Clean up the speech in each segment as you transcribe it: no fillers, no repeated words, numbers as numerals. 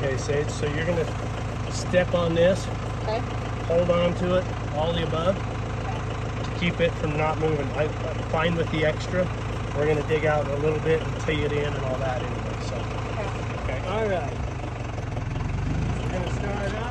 Okay, Sage, so you're gonna step on this. Okay. Hold on to it, all the above, to keep it from not moving. I'm fine with the extra. We're gonna dig out a little bit and tee it in and all that anyway, so. Okay, all right. So we're gonna start off.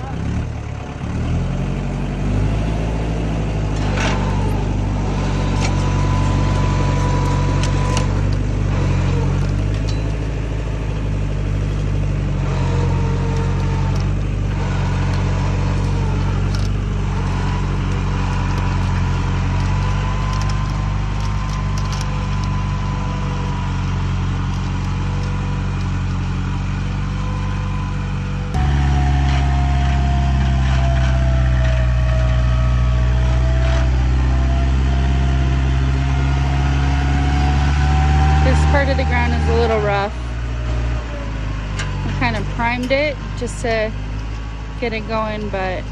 Part of the ground is a little rough. I kind of primed it just to get it going, but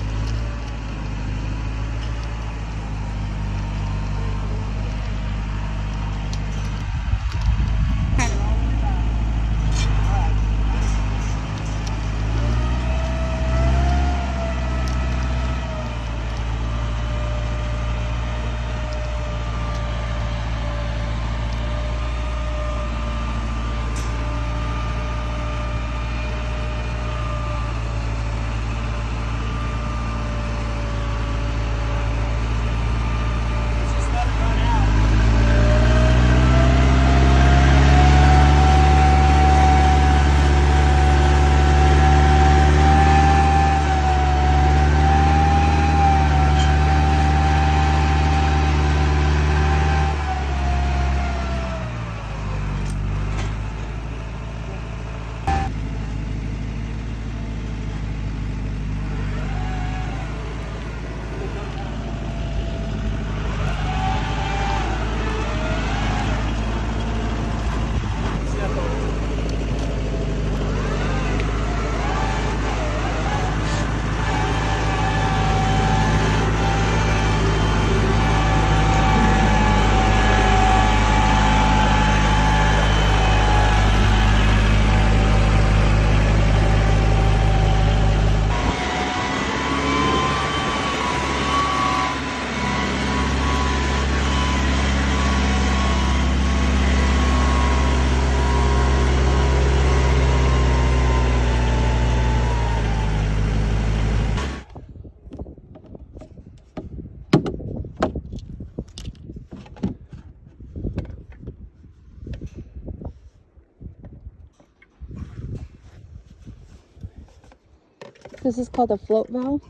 this is called a float valve.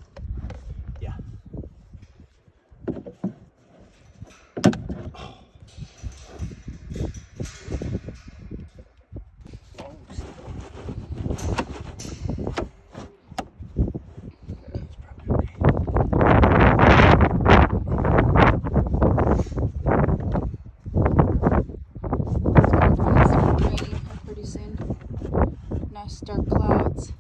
Yeah. Pretty soon. Nice dark clouds.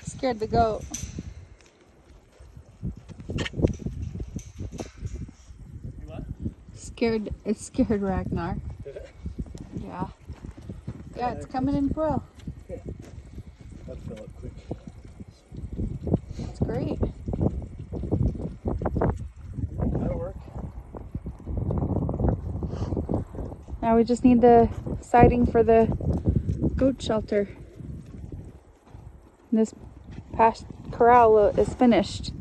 Scared the goat. What? It scared Ragnar. Did it? Yeah. Yeah, it's coming in well. Yeah. That'll fill up quick. It's great. That'll work. Now we just need the siding for the goat shelter. This past corral is finished.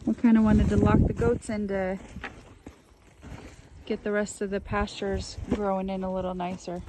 We kind of wanted to lock the goats in to get the rest of the pastures growing in a little nicer.